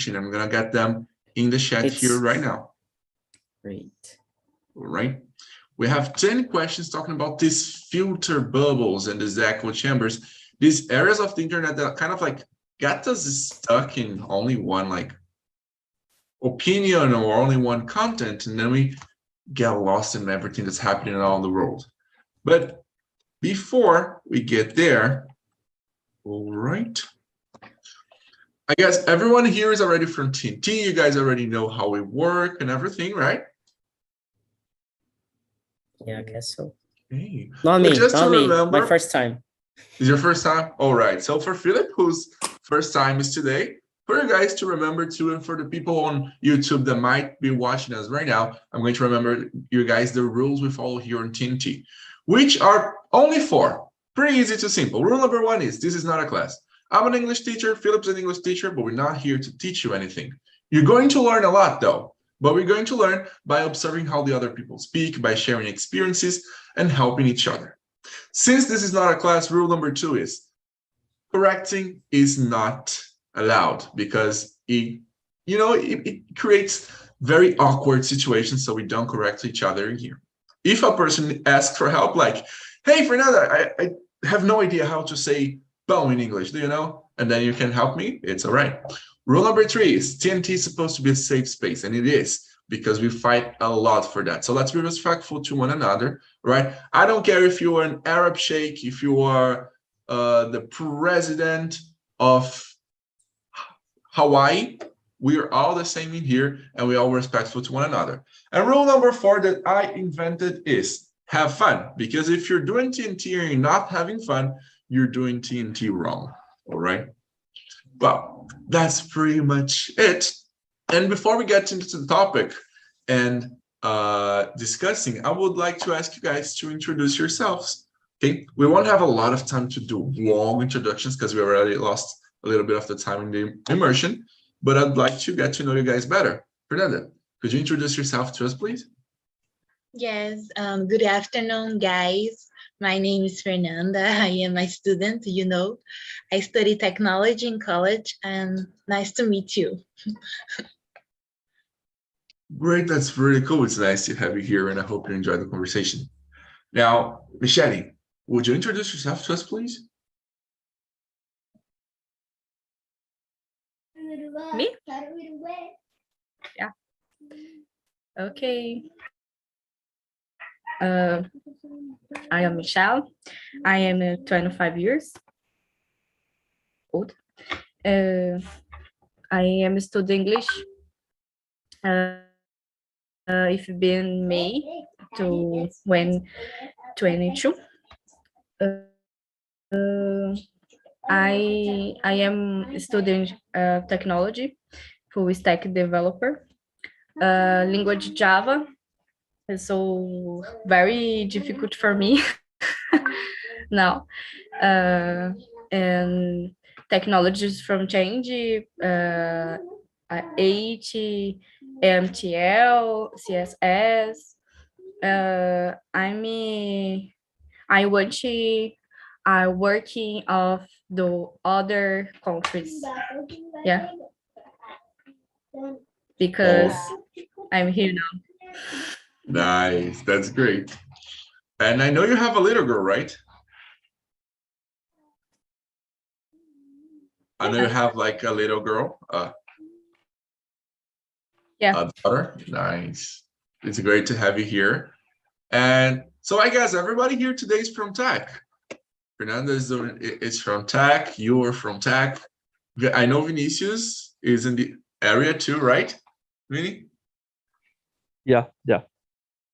I'm going to get them in the chat here right now. Great. All right. We have 10 questions talking about these filter bubbles and these echo chambers, these areas of the internet that kind of like got us stuck in only one like opinion or only one content, and then we get lost in everything that's happening around the world. But before we get there, all right, I guess everyone here is already from TNT. You guys already know how we work and everything, right? Yeah, I guess so. Okay. Not me, just not to me. remember, My first time. Is your first time? All right. So for Philip, whose first time is today, for you guys to remember too, and for the people on YouTube that might be watching us right now, I'm going to remember you guys the rules we follow here on TNT, which are only 4. Pretty easy to simple. Rule number 1 is this is not a class. I'm an English teacher, Philip's an English teacher, but we're not here to teach you anything. You're going to learn a lot though, but we're going to learn by observing how the other people speak, by sharing experiences and helping each other. Since this is not a class, rule number 2 is correcting is not allowed because it creates very awkward situations, so we don't correct each other here. If a person asks for help, like, hey, Fernanda, I have no idea how to say bow in English, do you know? And then you can help me, it's all right. Rule number 3 is TNT is supposed to be a safe space, and it is, because we fight a lot for that. So let's be respectful to one another, right? I don't care if you are an Arab sheikh, if you are the president of Hawaii, we are all the same in here, and we are respectful to one another. And rule number 4 that I invented is have fun, because if you're doing TNT and you're not having fun, you're doing TNT wrong, all right? Well, that's pretty much it. And before we get into the topic and discussing, I would like to ask you guys to introduce yourselves. Okay, we won't have a lot of time to do long introductions because we already lost a little bit of the time in the immersion, but I'd like to get to know you guys better. Fernanda, could you introduce yourself to us, please? Yes, good afternoon, guys. My name is Fernanda. I am a student, you know. I study technology in college, and nice to meet you. Great, that's really cool. It's nice to have you here, and I hope you enjoy the conversation. Now, Michelle, would you introduce yourself to us, please? Me? Yeah. Okay. I am Michelle. I am 25 years old. I am studying English. It's been May to when 22. I am studying technology, full stack developer, language Java. So very difficult for me now. And technologies from change, 8, MTL, CSS. I working of the other countries. Yeah. Because I'm here now. Nice, that's great. And I know you have a little girl, right? I know you have like a little girl, yeah, a daughter. Nice. It's great to have you here. And so I guess everybody here today is from tech. Fernanda is from tech. You are from tech. I know Vinicius is in the area too, right? Vinny? Yeah.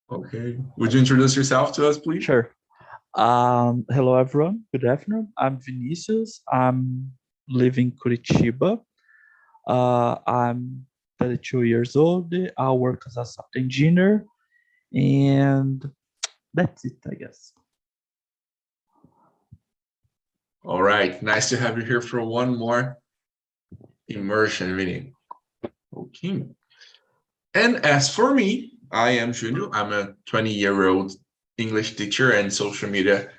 Okay. Would you introduce yourself to us, please? Sure. Hello, everyone. Good afternoon. I'm Vinicius. I'm living in Curitiba. I'm 32 years old. I work as a software engineer, and that's it, I guess. All right. Nice to have you here for one more immersion, Vinny. Okay. And as for me, I am Júnior. I'm a 20-year-old English teacher and social media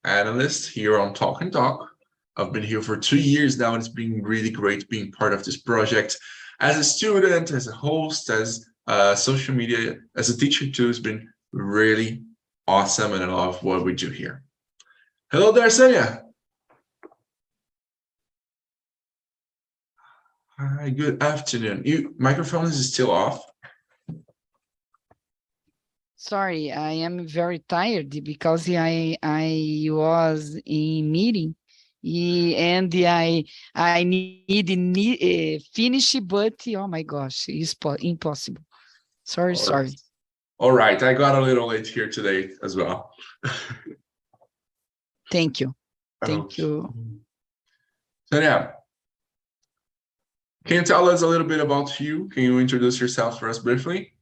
analyst here on Talk and Talk. I've been here for 2 years now, and it's been really great being part of this project. As a student, as a host, as social media, as a teacher too, it's been really awesome, and I love what we do here. Hello there, Sonia. Hi, good afternoon. Your microphone is still off. Sorry, I am very tired because I was in meeting and I need finish, but oh my gosh, it's impossible. Sorry. All right, I got a little late here today as well. Thank you. Thank you. Sonia, can you tell us a little bit about you? Can you introduce yourself for us briefly?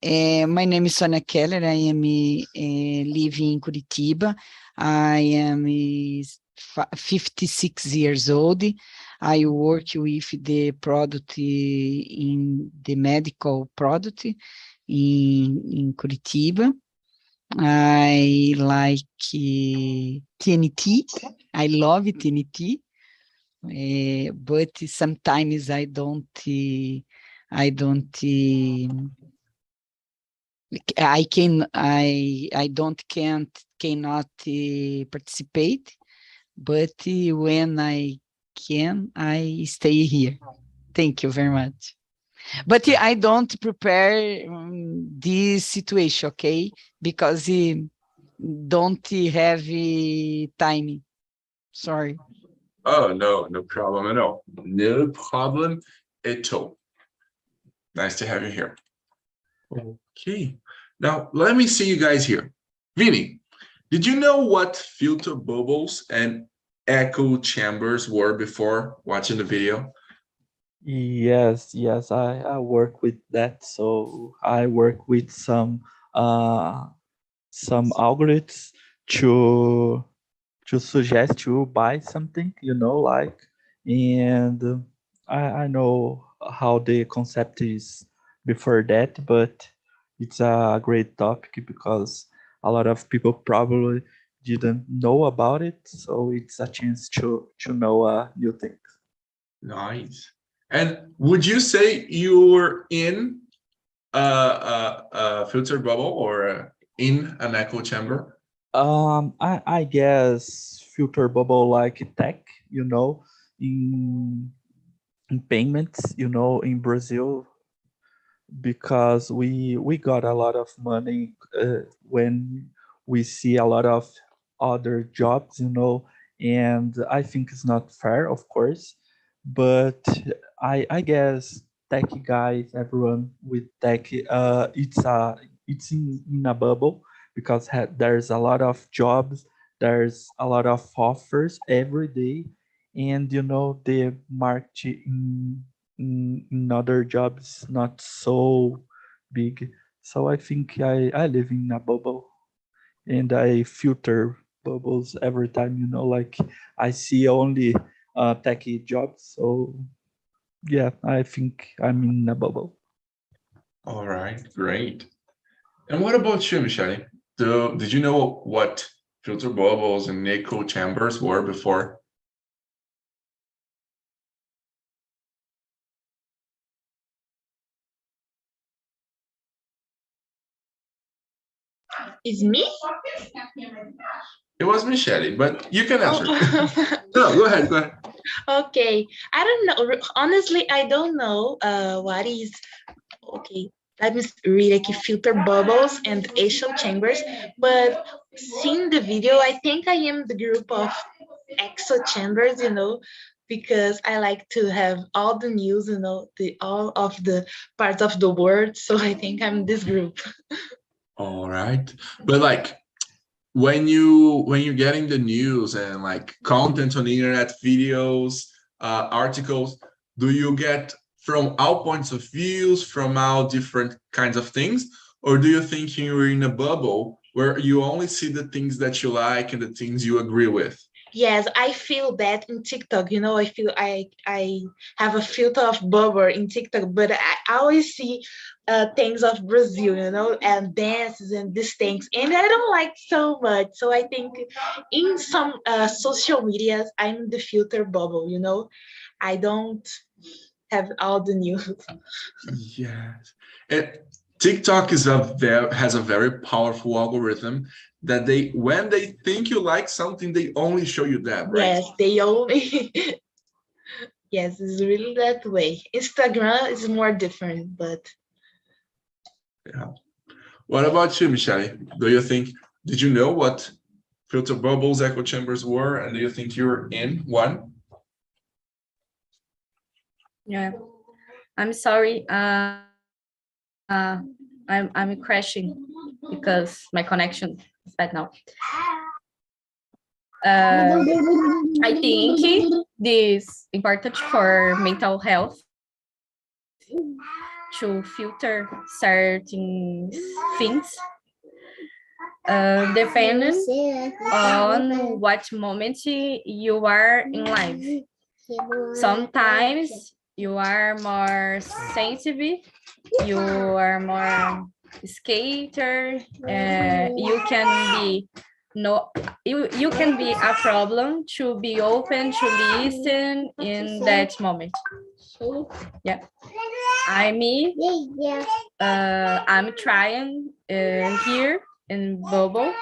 My name is Sonia Keller. I am living in Curitiba. I am 56 years old. I work with the product in the medical product in Curitiba. I like TNT. I love TNT, but sometimes I don't. Cannot participate, but when I can, I stay here. Thank you very much. But I don't prepare this situation, okay? Because don't have time. Sorry. Oh, no problem at all. No problem at all. Nice to have you here. Okay, now let me see you guys here. Vini, did you know what filter bubbles and echo chambers were before watching the video? Yes, I work with that. So I work with some algorithms to suggest you buy something, like, and I know how the concept is before that, but it's a great topic because a lot of people probably didn't know about it, so it's a chance to know new things. Nice. And would you say you're in a filter bubble or in an echo chamber? I guess filter bubble like tech, in payments, in Brazil, because we got a lot of money when we see a lot of other jobs, and I think it's not fair, of course, but I guess tech guys, everyone with tech, it's in a bubble because there's a lot of jobs, there's a lot of offers every day, and the market in other jobs not so big. So I think I live in a bubble and I filter bubbles every time, like I see only techie jobs. So yeah, I think I'm in a bubble. All right, great. And what about you, Michelle? Did you know what filter bubbles and echo chambers were before? Is me? It was Michelle, but you can answer. Oh. No, go ahead. Okay, I don't know. Honestly, I don't know what is. Okay, let me read like filter bubbles and echo chambers. But seeing the video, I think I am the group of echo chambers. Because I like to have all the news. All of the parts of the world. So I think I'm this group. All right, but like when you're getting the news and like content on the internet, videos, articles, do you get from all points of views, from all different kinds of things, or do you think you're in a bubble where you only see the things that you like and the things you agree with? Yes, I feel that in TikTok. You know, I feel I have a filter of bubble in TikTok, but I always see things of Brazil, you know, and dances and these things, and I don't like so much. So I think in some social medias, I'm the filter bubble. You know, I don't have all the news. Yes. And TikTok is has a very powerful algorithm that when they think you like something, they only show you that, right? Yes, they only. Yes, it's really that way. Instagram is more different, but Yeah. What about you, Michelle? Did you know what filter bubbles, echo chambers were, and do you think you're in one? Yeah. I'm sorry. I'm crashing because my connection is bad now. I think this important for mental health to filter certain things, depending on what moment you are in life. Sometimes you are more sensitive, you are more skater, you can be you can be a problem to be open to listen in that moment. Yeah, I'm trying here in Bubble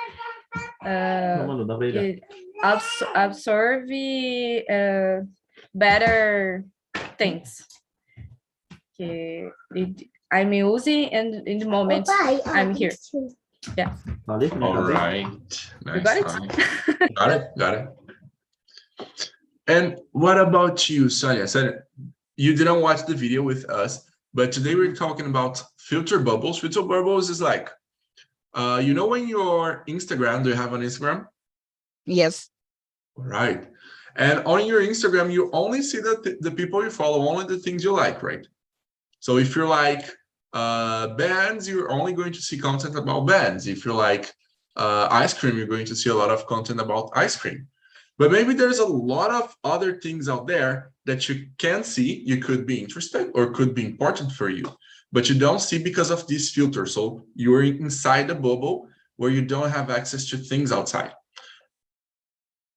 absorb better things. I'm using and in the moment I'm here. Yeah. All right. You Nice. got it? Got it. Got it. And what about you, Sonia? Sonia, you didn't watch the video with us, but today we're talking about filter bubbles. Filter bubbles is like, you know, when your Instagram, do you have an Instagram? Yes. Right. And on your Instagram, you only see the people you follow, only the things you like, right? So if you're like bands, you're only going to see content about bands. If you like ice cream, you're going to see a lot of content about ice cream. But maybe there's a lot of other things out there that you can see, you could be interested or could be important for you, but you don't see because of this filter. So you're inside a bubble where you don't have access to things outside.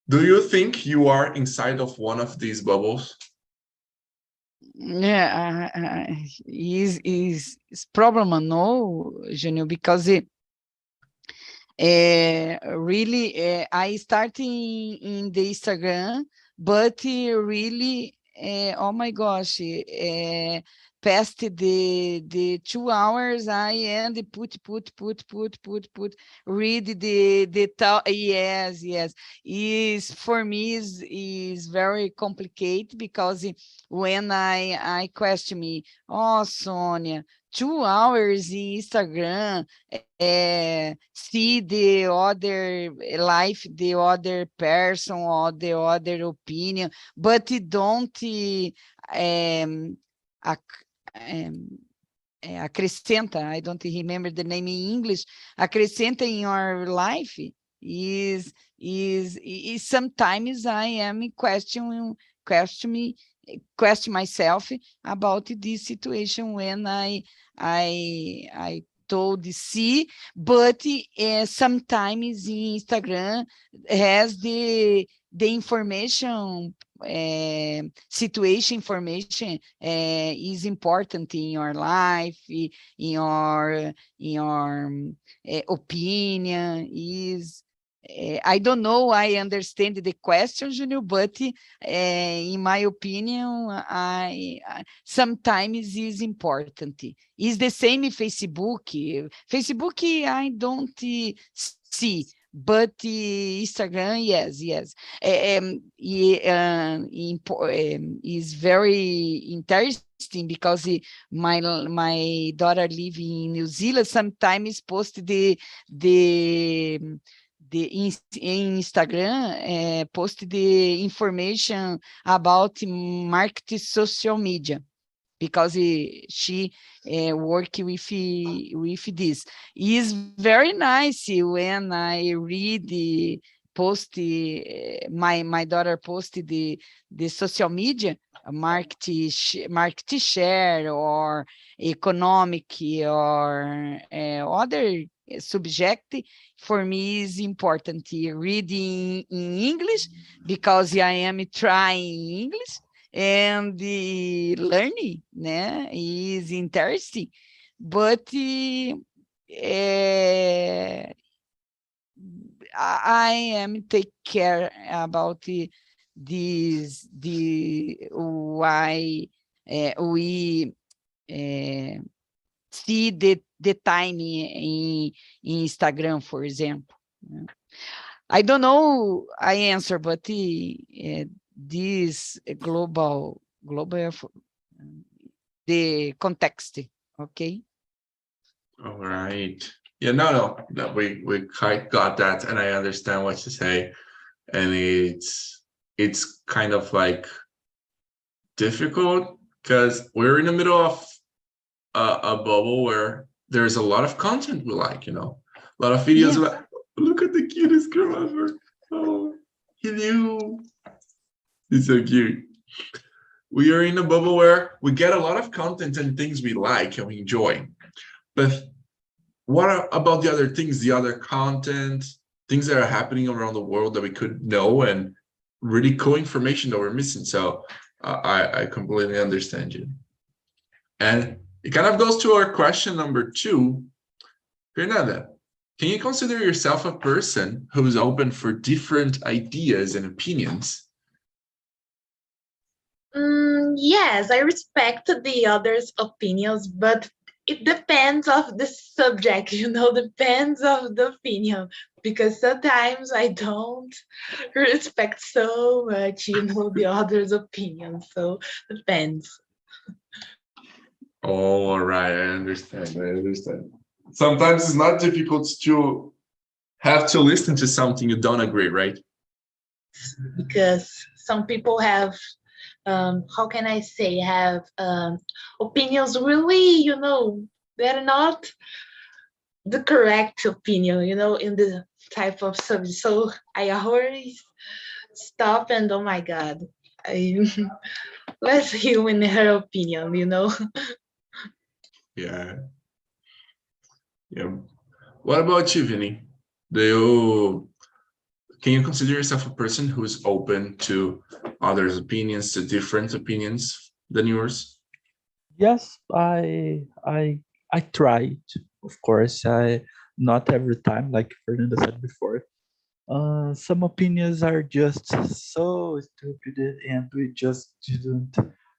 Do you think you are inside of one of these bubbles? Yeah, is problem, no, Junior, because really I started in the Instagram, but really, oh my gosh, past the 2 hours, I and put, read the tal. Yes, is for me is very complicated because when I question me, oh, Sonia, 2 hours in Instagram, see the other life, the other person, or the other opinion, but it don't acrescenta, I don't remember the name in English, acrescenta in your life is sometimes I am question myself about this situation when I told see, but sometimes in Instagram has the information, situation information is important in your life, in your opinion is. I don't know, I understand the question, Junior, but in my opinion, I sometimes is important. Is the same in Facebook. Facebook, I don't see, but Instagram, yes. Is very interesting because my daughter live in New Zealand. Sometimes post the in Instagram, post the information about market social media because she work with this. Is very nice when I read post my daughter posted the social media market share or economic or other subject, for me is important. Reading in English because I am trying English, and the learning, né, is interesting, but I am take care about why we see the time in Instagram, for example. I don't know I answer, but this global the context, okay? All right. Yeah, no, we quite got that, and I understand what you say, and it's kind of like difficult because we're in the middle of a bubble where there's a lot of content we like, a lot of videos. Yes. Like, look at the cutest girl ever. Oh, hello. He's so cute. We are in a bubble where we get a lot of content and things we like and we enjoy. But what about the other things, the other content, things that are happening around the world that we could know, and really cool information that we're missing? So I completely understand you. And it kind of goes to our question number 2. Fernanda, can you consider yourself a person who's open for different ideas and opinions? Yes, I respect the others' opinions, but it depends of the subject, depends of the opinion, because sometimes I don't respect so much, the others' opinion. So depends. Oh, all right, I understand. Sometimes it's not difficult to have to listen to something you don't agree, right? Because some people have how can I say, have opinions really, they're not the correct opinion, in the type of subject. So I always stop and, oh my God, let's hear in her opinion, Yeah. What about you, Vinny? Can you consider yourself a person who's open to others' opinions, to different opinions than yours? Yes, I tried. Of course, I not every time, like Fernanda said before. Some opinions are just so stupid, and we just didn't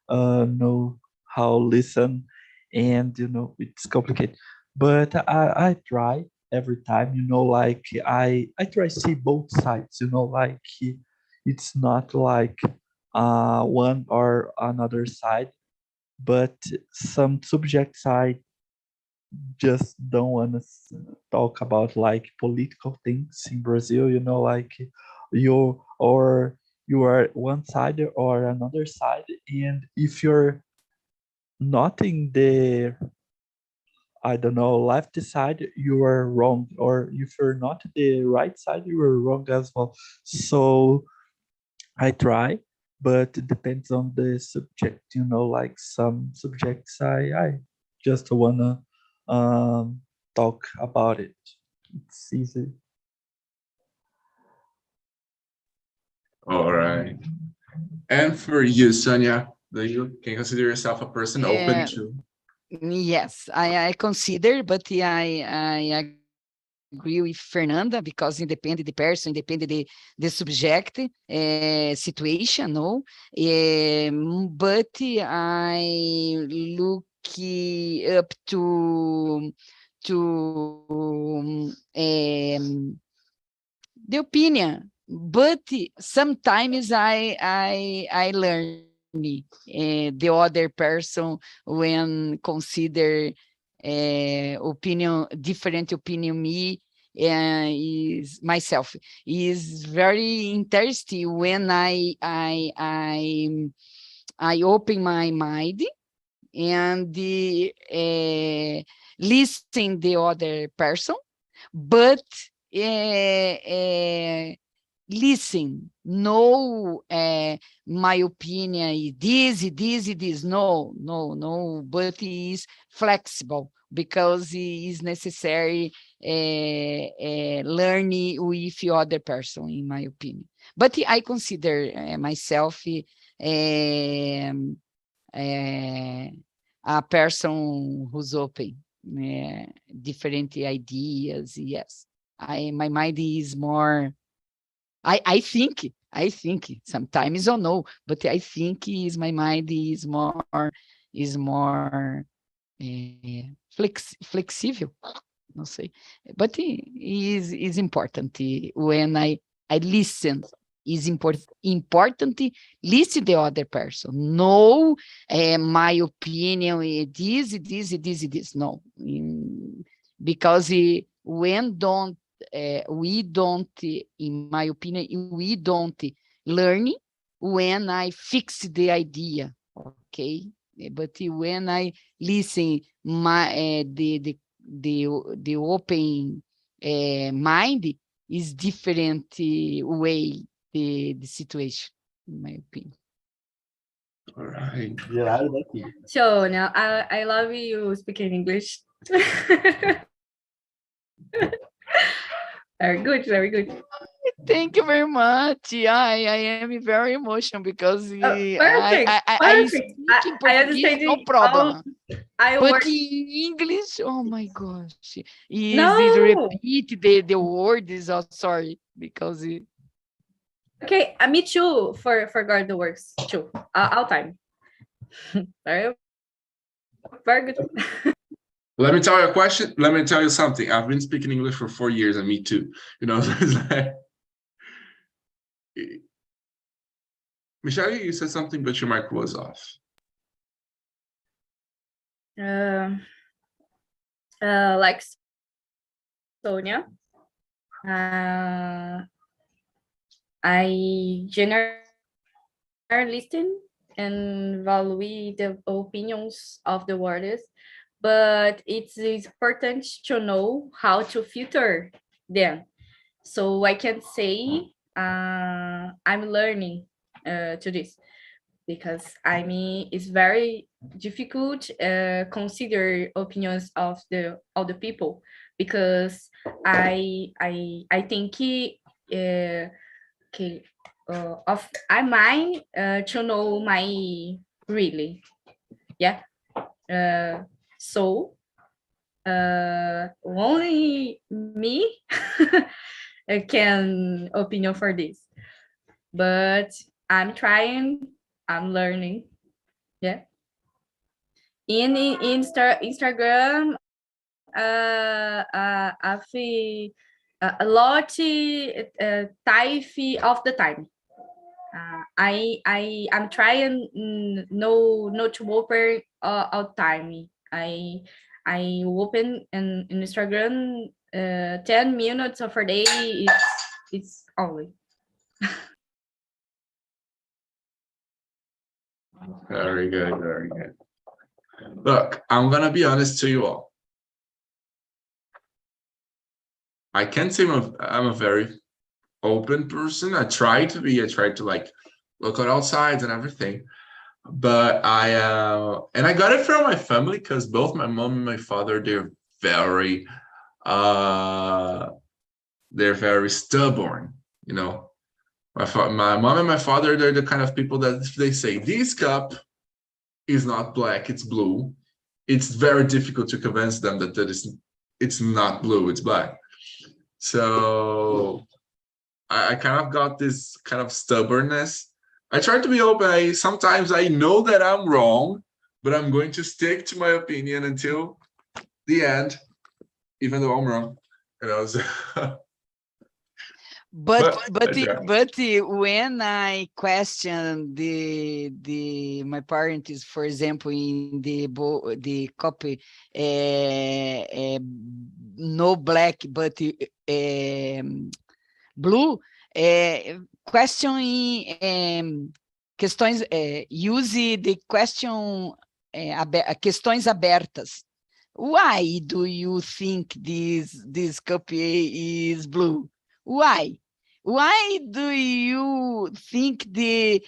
know how listen, and it's complicated. But I try every time, like I try to see both sides, like it's not like one or another side, but some subjects I just don't want to talk about, like political things in Brazil, like you are one side or another side, and if you're not in the, I don't know, left side, you are wrong, or if you're not the right side, you are wrong as well. So I try, but it depends on the subject, like some subjects I just wanna talk about it. It's easy. All right. And for you, Sonia, can you consider yourself a person open to? Yes, I consider, but I agree with Fernanda, because it depends the person, depends the subject, situation, no? But I look up to the opinion, but sometimes I learn the other person when consider different opinion me, is myself, is very interesting when I open my mind and listen the other person, but listen. No, my opinion is this. No, but he is flexible because it is necessary learning with other person, in my opinion. But I consider myself a person who's open, different ideas. Yes, my mind is more. I think sometimes or no, but I think my mind is more flexível. Não sei, but it is important when I listen. Is important listen the other person. No, my opinion is this. No, because when we don't, in my opinion, we don't learn when I fix the idea, okay? But when I listen, the open mind is different way the situation, in my opinion. All right. So now I love you speaking English. Very good, very good. Thank you very much. I am very emotional because Perfect, I perfect. speak in I Portuguese, understand no problem. I But work. in English, oh my gosh, No. repeat the words. Oh, sorry, because Okay, me too. Forgot the works too. All time. Very, very good. Let me tell you a question. Let me tell you something. I've been speaking English for 4 years, and me too. You know, it's like, Michelle, you said something, but your mic was off. Like Sonia, I generally listen and value the opinions of the words, but it's important to know how to filter them. So I can say I'm learning to this, because I mean it's very difficult consider opinions of all the people, because I think okay, of I mind to know my really, yeah. So only me can opinion for this, but I'm trying, I'm learning, yeah. In Instagram, I feel a lot type of the time. I'm trying no to open all time. I open in Instagram 10 minutes of a day. It's only. Very good, very good. Look, I'm gonna be honest to you all. I can't say I'm a very open person. I try to be. I try to like look at all sides and everything. But I got it from my family, because both my mom and my father, they're very stubborn. You know, my mom and my father, they're the kind of people that if they say this cup is not black, it's blue, it's very difficult to convince them that it's not blue, it's black. So I kind of got this kind of stubbornness. I try to be open. Sometimes I know that I'm wrong, but I'm going to stick to my opinion until the end, even though I'm wrong. You know, so But when I question my parents, for example, in the copy, no black but blue, question questões, use the question questões abertas. Why do you think this cup is blue? Why? Why do you think the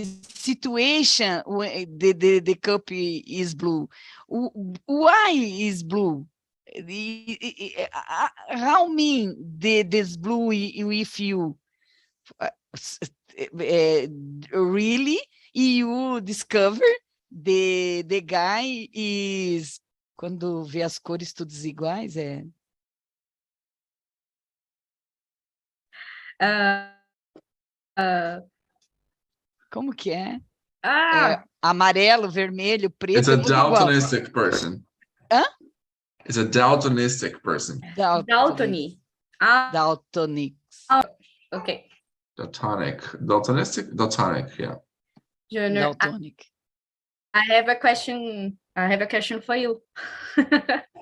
situation when the cup is blue? Why is blue? How mean this blue with you? Really? You discover the guy is quando vê as cores todas iguais, como que é? Amarelo, vermelho, It's preto, a é tudo igual. daltonistic person. Hã? It's a daltonistic person. Daltony. Daltonic. Okay. Daltonic. Daltonistic? Daltonic, yeah. Junior, Daltonic. I have a question. I have a question for you.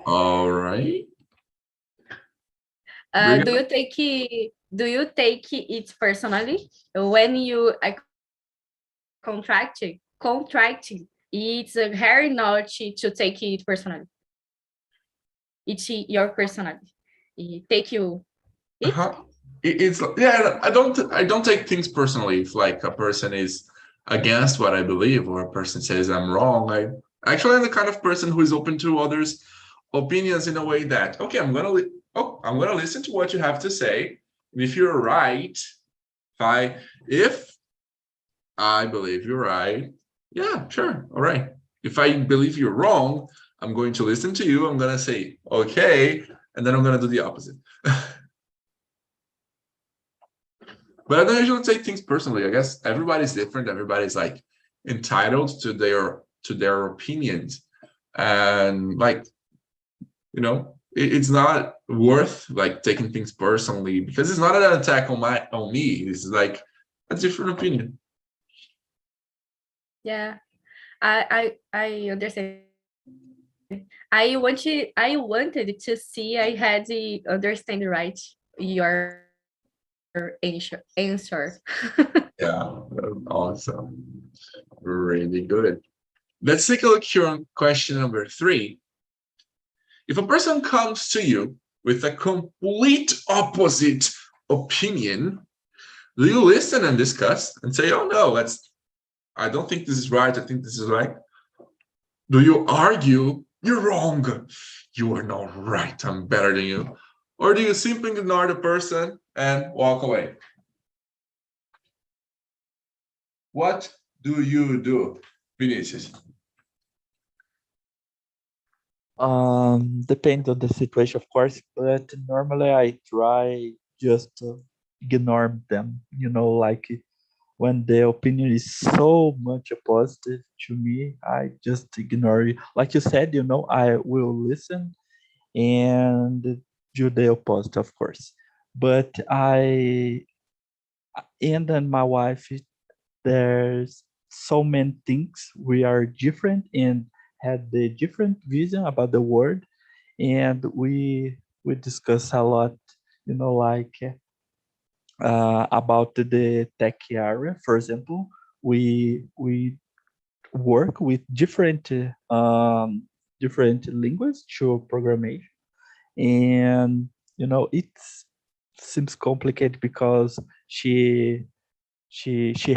All right. Do you take it personally when you contract? It's hard not to take it personally. It's your personality. It take you. It? It's yeah. I don't take things personally. If like a person is against what I believe, or a person says I'm wrong, I actually am the kind of person who is open to others' opinions in a way that okay, I'm gonna listen to what you have to say. And if you're right, if I believe you're right, yeah, sure, all right. If I believe you're wrong, I'm going to listen to you. I'm gonna say okay, and then I'm gonna do the opposite. But I don't usually take things personally. I guess everybody's different. Everybody's like entitled to their opinions, and like it's not worth like taking things personally because it's not an attack on me. It's like a different opinion. Yeah, I understand. I wanted to see I had the understand right your answer. Yeah, awesome. Really good. Let's take a look here on question number 3. If a person comes to you with a complete opposite opinion, do you listen and discuss and say, oh no, I don't think this is right, I think this is right? Do you argue, you're wrong, you are not right, I'm better than you? Or do you simply ignore the person and walk away? What do you do, Vinicius? Depends on the situation, of course, but normally I try just to ignore them, like when the opinion is so much positive to me, I just ignore it. Like you said, I will listen and do the opposite, of course. But and then my wife, there's so many things. We are different and had the different vision about the world, and we discuss a lot, like about the tech area. For example, we work with different languages to programmation, and it seems complicated because she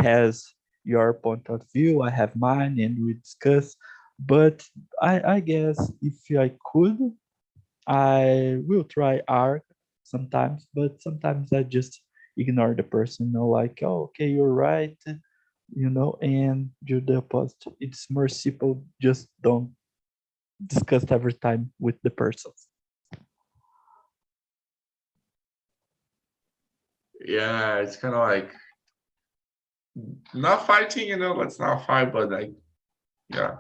has your point of view, I have mine, and we discuss. But I guess if I could, I will try art sometimes, but sometimes I just ignore the person, like, oh, okay, you're right, and do the opposite. It's more simple, just don't discuss every time with the person. Yeah, it's kind of like not fighting, let's not fight, but like, yeah.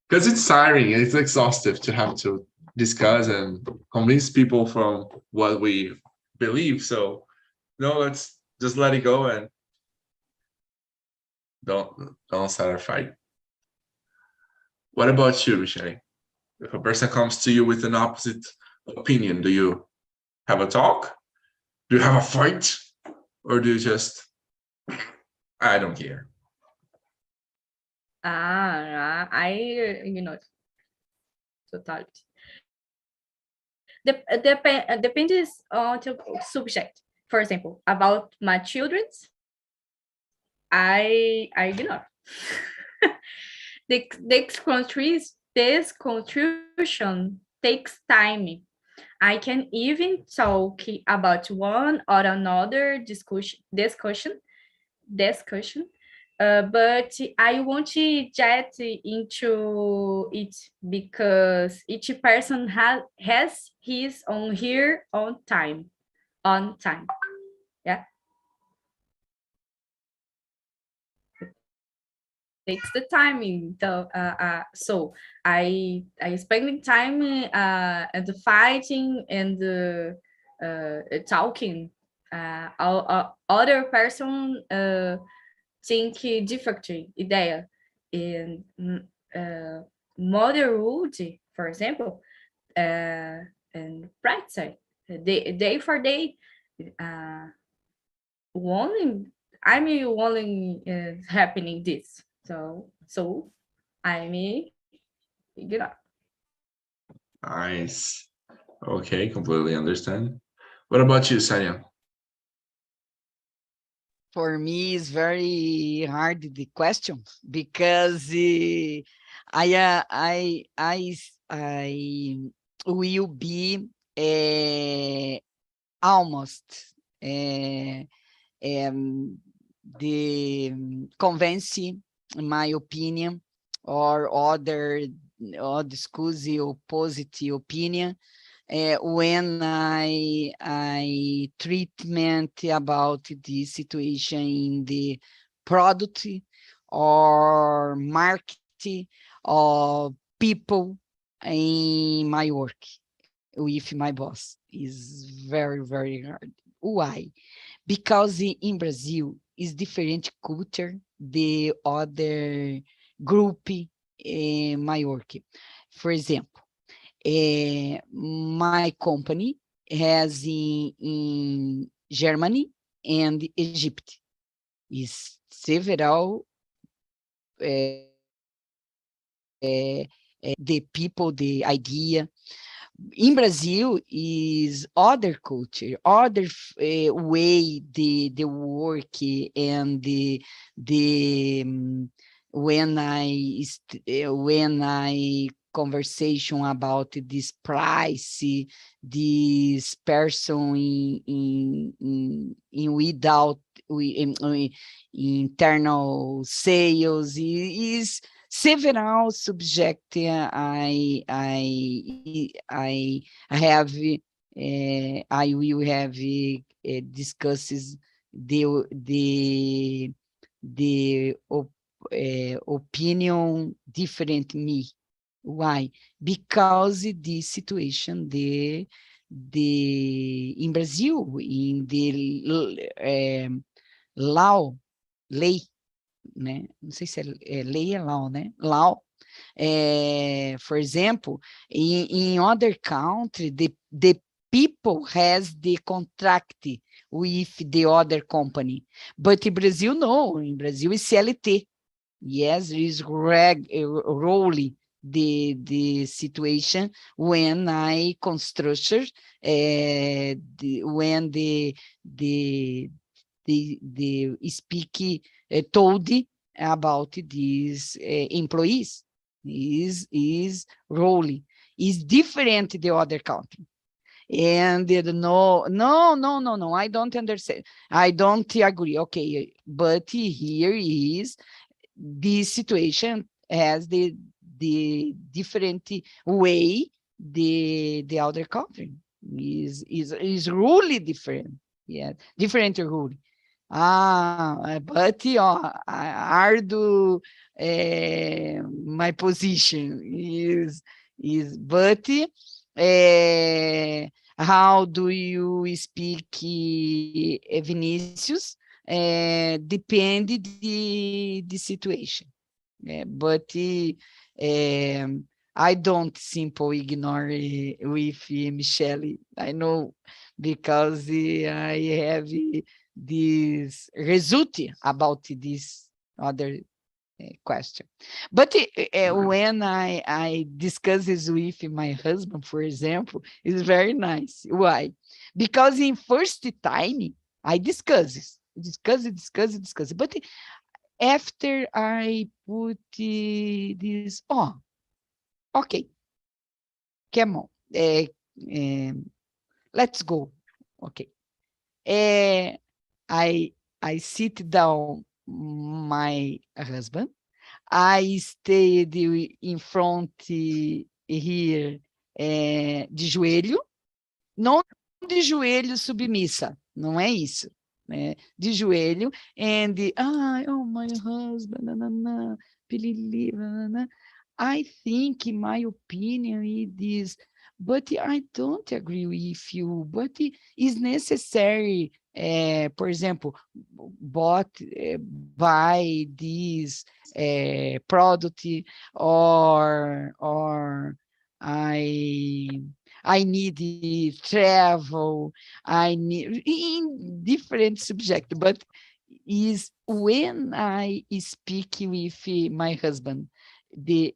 Because it's tiring, it's exhaustive to have to discuss and convince people from what we believe. So, no, let's just let it go and don't start a fight. What about you, Michelle? If a person comes to you with an opposite opinion, do you have a talk? Do you have a fight? Or do you just, I don't care? Totally. Depends on the subject. For example, about my children's, I ignore. This contribution takes time. I can even talk about one or another discussion, but I won't get into it because each person has his own here on time. Yeah. Takes the time. So I spending time and fighting and talking. Other person think differently idea and motherhood, for example, and practice day for day. Only I'm only happening this. So I'm Nice. Okay, completely understand. What about you, Sanya? For me, it's very hard the question because I will be almost the convince, in my opinion, or or discuss opposite opinion when I treatment about this situation in the product or market or people in my work with my boss is very, very hard. Why? Because in Brazil is different culture the other group in my work. For example, my company has in Germany and Egypt is several the people, the idea. In Brazil is other culture, other way the work and when I conversation about this price, this person in without internal sales is several subject I will have discusses the opinion different me. Why? Because this situation in Brazil in the law lei, né? Não sei se lei law, né? Law. For example, in other country, the people has the contract with the other company, but in Brazil, no. In Brazil, is CLT. Yes, it is rolling the situation when I construction when the speak told about these employees is rolling is different the other country. And no, I don't understand. I don't agree. Okay, but here is this situation has the different way the other country is really different. Yeah, different rule. But ardu my position is but how do you speak Vinicius? Depend the situation. But I don't simply ignore with Michelle. I know because I have this result about this other question. But when I discuss this with my husband, for example, it's very nice. Why? Because in first time, I discuss it. But after I put this, okay, come on, let's go. Okay. I sit down my husband. I stayed in front here de joelho, não de joelho submissa, não é isso, né? De joelho, and oh, my husband, pilili, I think my opinion is, but I don't agree with you, but it's necessary, for example, buy this product, or I need to travel, I need in different subject, but is when I speak with my husband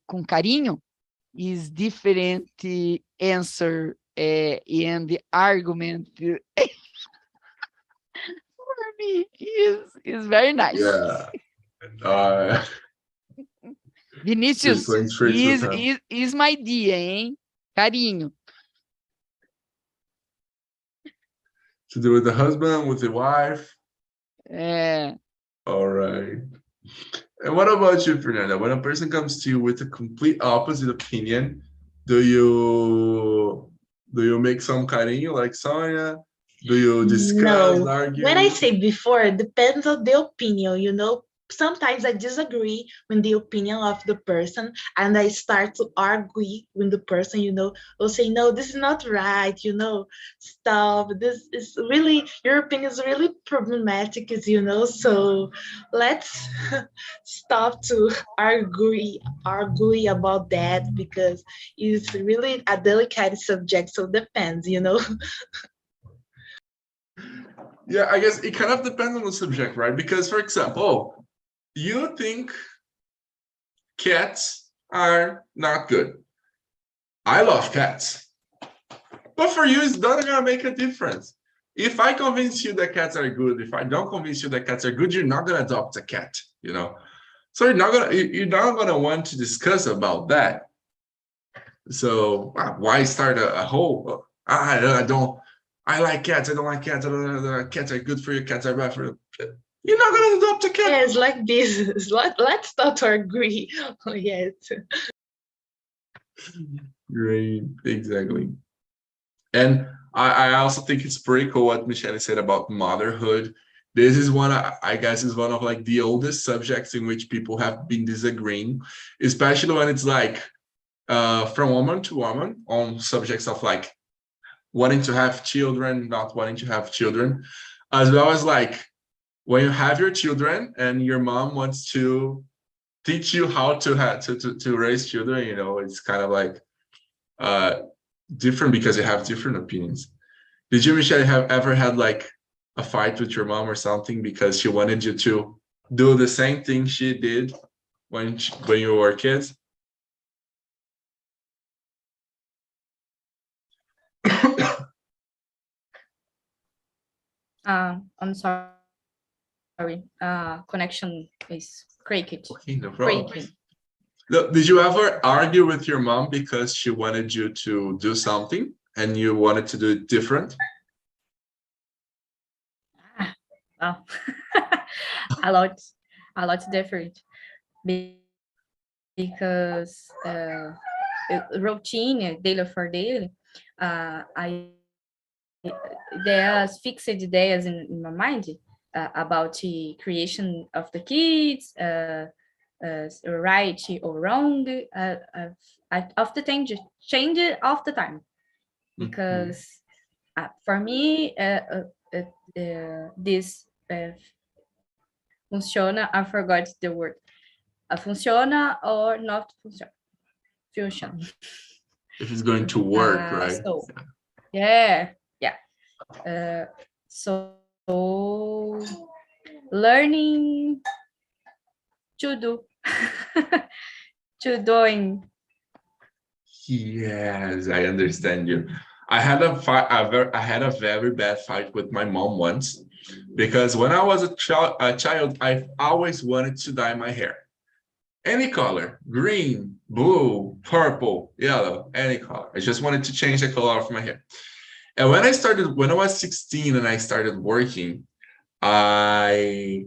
com carinho, is different answer and the argument for me is very nice. Yeah. Vinicius, Just going straight to the point. is my dia, hein? Carinho. To do with the husband, with the wife. All right. And what about you, Fernanda? When a person comes to you with a complete opposite opinion, do you make some carinho like Sonia? Do you discuss, argue? When I say before, it depends on the opinion, Sometimes I disagree with the opinion of the person, and I start to argue with the person, or say, no, this is not right, stop. This is really, your opinion is really problematic, so let's stop to argue about that, because it's really a delicate subject, so it depends, Yeah, I guess it kind of depends on the subject, right? Because, for example, you think cats are not good. I love cats. But for you, it's not gonna make a difference. If I convince you that cats are good, if I don't convince you that cats are good, you're not gonna adopt a cat, So you're not gonna want to discuss about that. So why start a whole? I like cats. I don't like cats. Cats are good for you. Cats are bad for you. You're not gonna adopt a cat. Yeah, it's like this. Let's start to agree. Yes. Great, exactly. And I also think it's pretty cool what Michelle said about motherhood. This is I guess is one of like the oldest subjects in which people have been disagreeing, especially when it's like from woman to woman on subjects of like wanting to have children, not wanting to have children, as well as like when you have your children and your mom wants to teach you how to raise children, it's kind of like different because you have different opinions. Did you, Michelle, have ever had like a fight with your mom or something because she wanted you to do the same thing she did when you were kids? I'm sorry. Connection is cracked. Okay, no problem. Look, did you ever argue with your mom because she wanted you to do something and you wanted to do it different? Well, a lot different, because routine daily for daily, there's fixed ideas in my mind about the creation of the kids, right or wrong, of the change of the time, because for me this funciona, I forgot the word, funciona or not funciona. If it's going to work, right? So, yeah. So learning to do to doing. Yes, I understand you. I had a fight. I had a very bad fight with my mom once because when I was a child, I always wanted to dye my hair. Any color, green, blue, purple, yellow, any color. I just wanted to change the color of my hair. And when I was 16 and I started working, I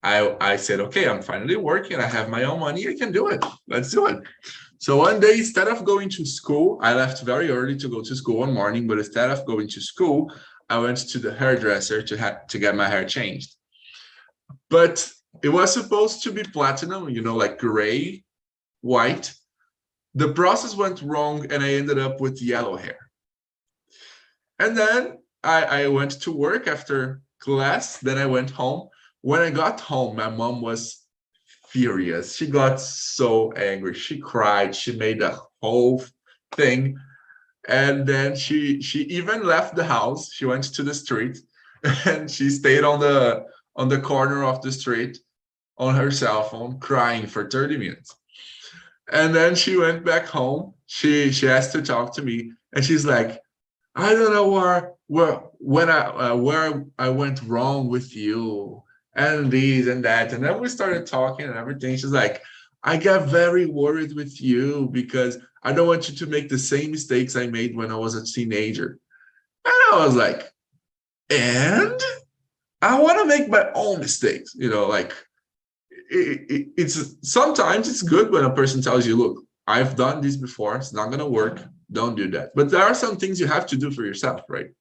I said, okay, I'm finally working. I have my own money. I can do it. Let's do it. So one day, instead of going to school, I left very early to go to school one morning. But instead of going to school, I went to the hairdresser to get my hair changed. But it was supposed to be platinum, like gray, white. The process went wrong, and I ended up with yellow hair. And then I went to work after class. Then I went home. When I got home, my mom was furious. She got so angry. She cried. She made a whole thing. And then she even left the house. She went to the street and she stayed on the corner of the street on her cell phone crying for 30 minutes. And then she went back home. She asked to talk to me, and she's like, I don't know where I went wrong with you and these and that. And then we started talking and everything. She's like, I got very worried with you because I don't want you to make the same mistakes I made when I was a teenager. And I was like, and I want to make my own mistakes, like it's sometimes it's good when a person tells you, look, I've done this before, it's not going to work, don't do that. But there are some things you have to do for yourself, right?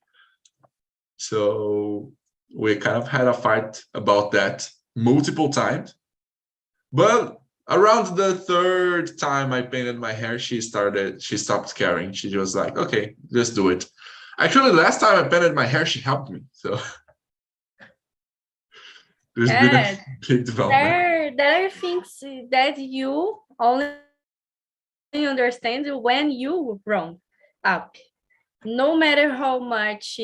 So we kind of had a fight about that multiple times. But around the third time I painted my hair, she stopped caring. She was like, okay, just do it. Actually, last time I painted my hair, she helped me. So there's been a big development. There are things that you only understand when you grow up. No matter how much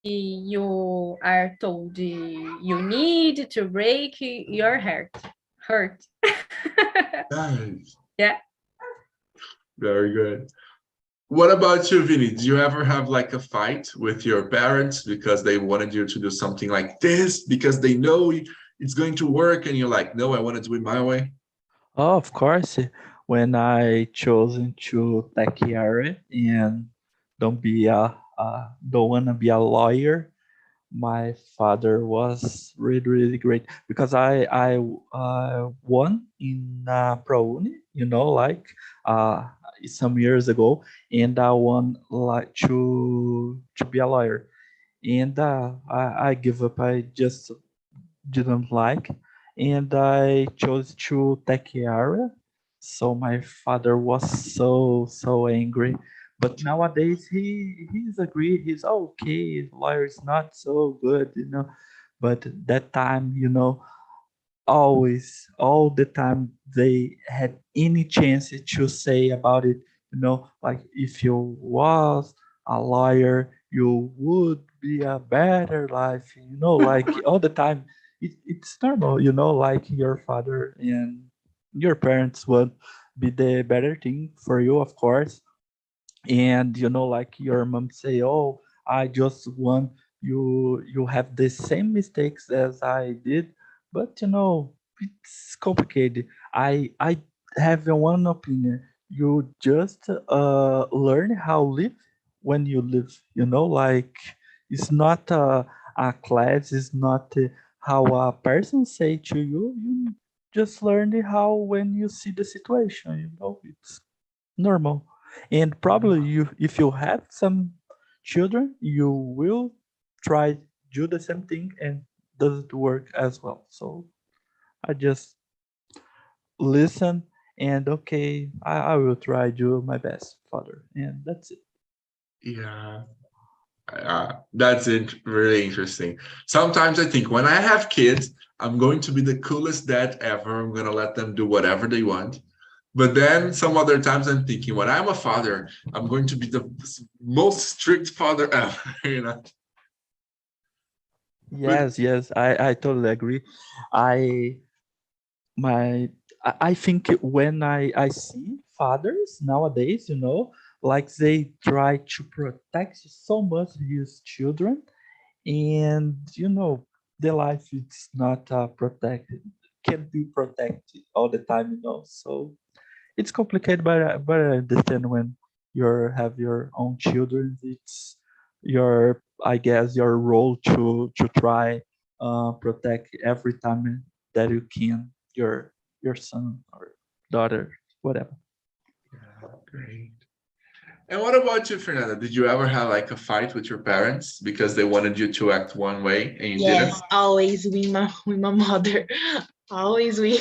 you are told you need to break your hurt. Nice. Yeah. Very good. What about you, Vinny? Do you ever have like a fight with your parents because they wanted you to do something like this because they know it's going to work and you're like, no, I want to do it my way? Oh, of course. When I chosen to tech area and don't wanna be a lawyer, my father was really really great because I won in ProUni, like uh, some years ago, and I won like to be a lawyer, and I give up. I just didn't like, and I chose to tech area. So my father was so angry. But nowadays he's agree. He's okay. Lawyer is not so good. But that time, always all the time they had any chance to say about it, like if you was a lawyer you would be a better life, like all the time. It's normal, like your father and your parents would be the better thing for you, of course. And like your mom say, oh, I just want you have the same mistakes as I did. But it's complicated. I have one opinion. You just learn how live when you live, like it's not a class, it's not how a person say to you just learn how when you see the situation, it's normal. And probably if you have some children, you will try do the same thing and doesn't work as well. So I just listen and okay, I will try do my best, father, and that's it. Yeah, that's really interesting. Sometimes I think when I have kids, I'm going to be the coolest dad ever. I'm going to let them do whatever they want. But then some other times I'm thinking, when I'm a father, I'm going to be the most strict father ever. But Yes, I totally agree. I I think when I see fathers nowadays, like they try to protect so much his children, and the life is not protected, can be protected all the time, so it's complicated, but I understand when you have your own children, it's your, I guess, your role to try protect every time that you can your son or daughter, whatever. Yeah, great. And what about you, Fernanda? Did you ever have like a fight with your parents because they wanted you to act one way and you didn't? Yes, always with my mother. Always we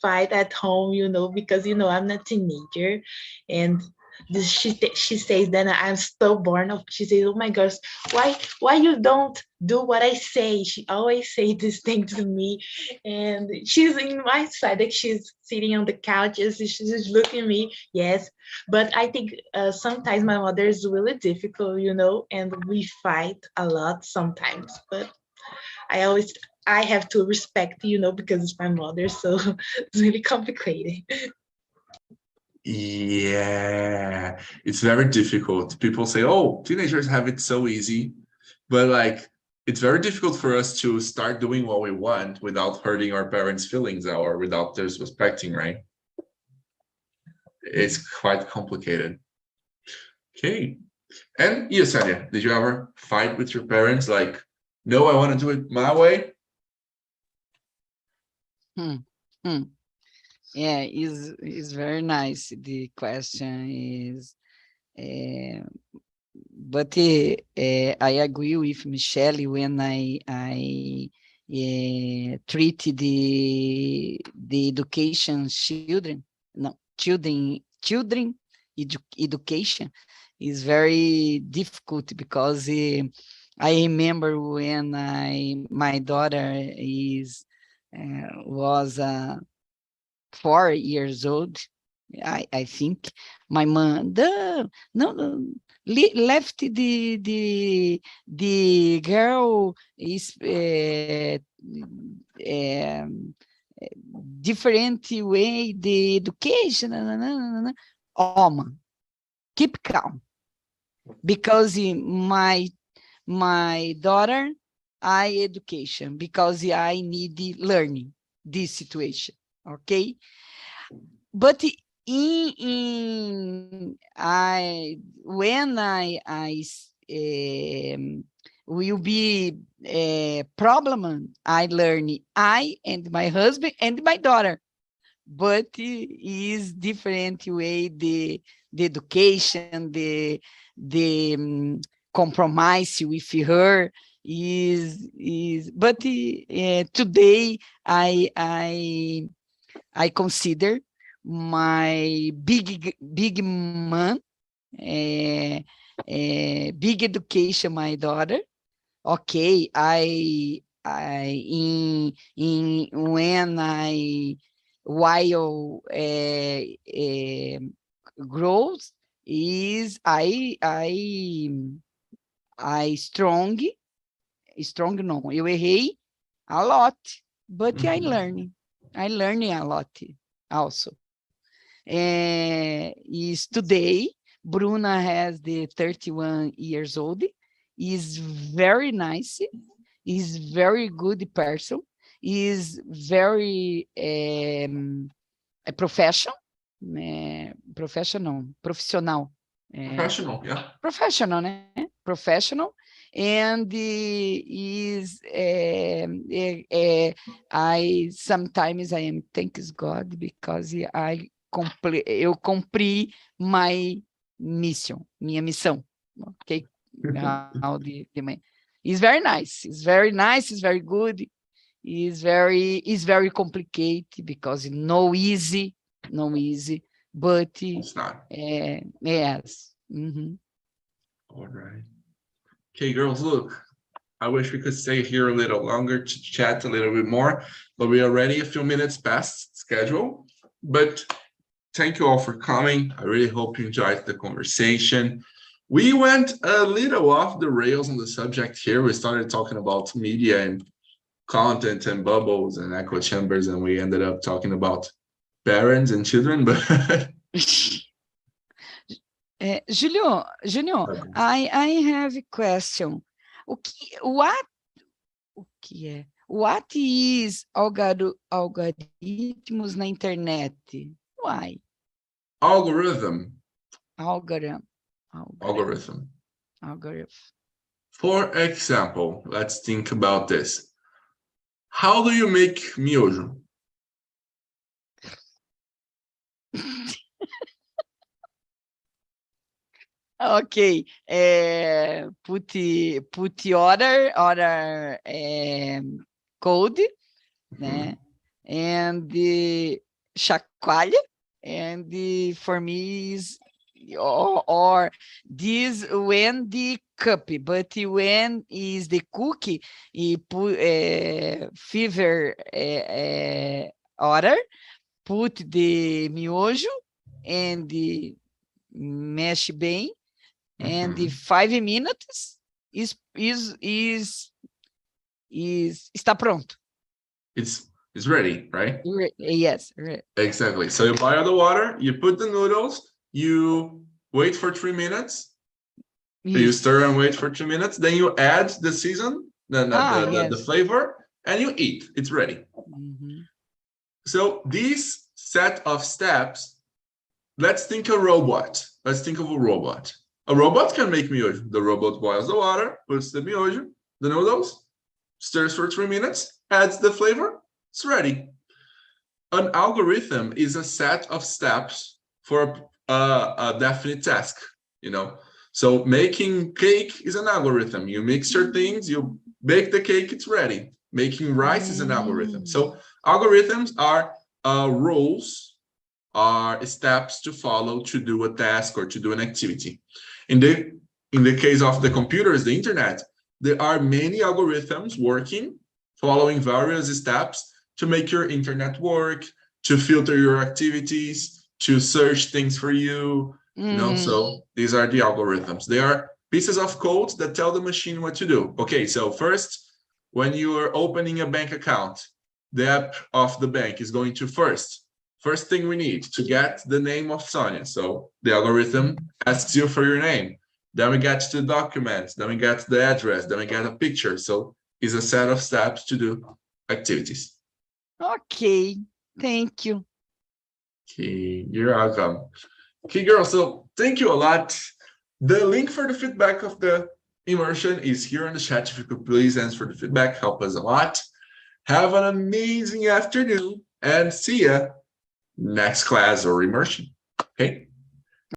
fight at home, because I'm a teenager, and she says that I'm stubborn. She says, "Oh my gosh, why you don't do what I say?" She always say this thing to me, and she's in my side, like she's sitting on the couches, she's just looking at me. Yes, but I think sometimes my mother is really difficult, and we fight a lot sometimes, but I always I have to respect, because it's my mother, so it's really complicated. Yeah, it's very difficult. People say, oh, teenagers have it so easy, but like it's very difficult for us to start doing what we want without hurting our parents' feelings or without disrespecting, right? It's quite complicated. Okay. And you, Sanya, did you ever fight with your parents? Like, no, I want to do it my way? Hmm. Hmm. Yeah, is very nice. The question is, but I agree with Michelle when I treat the education children, no, children education is very difficult because I remember when my daughter was 4 years old, I think my mom left the girl is different way the education. Oh, man, keep calm, because my daughter, I education because I need learning this situation, okay? But when I will be a problem, I learn, I and my husband and my daughter, but is different way the education, the compromise with her is but today I consider my big man, big education my daughter. Okay, I in when I while grows is I strong no, eu errei a lot, but I learn a lot also. Is today Bruna has the 31 years old, is very nice, is very good person, is very a professional, professional, Professional, yeah. professional, né? Professional, and is I sometimes I am thanks God because eu cumpri my mission, minha missão, okay? It's very nice. It's very nice. It's very good. It's very complicated because no easy, but It's not. yes. Mm-hmm. All right. Okay, girls, look, I wish we could stay here a little longer to chat a little bit more, but we are already a few minutes past schedule. But thank you all for coming. I really hope you enjoyed the conversation. We went a little off the rails on the subject here. We started talking about media and content and bubbles and echo chambers, and we ended up talking about parents and children, but Julio, I have a question. What is algoritmos na internet? Why? algorithm. Algorithm. For example, let's think about this. How do you make miojo? Okay, put order code, né? And the chacoalha, and for me is or this when the cup, but when is the cookie, you put fever order, put the miojo and the mexe bem, and the 5 minutes está pronto. It's ready, right? Yes. Exactly. So you boil the water, you put the noodles, you wait for 3 minutes, you stir and wait for 2 minutes, then you add the season, the flavor, and you eat. It's ready. So these set of steps, let's think a robot. Let's think of a robot. A robot can make miojo. The robot boils the water, puts the miojo, the noodles, stirs for 3 minutes, adds the flavor, it's ready. An algorithm is a set of steps for a definite task, you know. So making cake is an algorithm. You mix your things, you bake the cake, it's ready. Making rice is an algorithm. So algorithms are rules, are steps to follow to do a task or to do an activity. In the case of the computers, the internet, there are many algorithms working, following various steps to make your internet work, to filter your activities, to search things for you, you know. So these are the algorithms. They are pieces of code that tell the machine what to do. Okay, so first, when you are opening a bank account, the app of the bank is going to first thing we need to get the name of Sonia. So the algorithm asks you for your name. Then we get to the documents, then we get the address, then we get a picture. So it's a set of steps to do activities. Okay, thank you. Okay, you're welcome. Okay, girls, so thank you a lot. The link for the feedback of the immersion is here in the chat. If you could please answer the feedback, help us a lot. Have an amazing afternoon and see ya next class or immersion. Okay.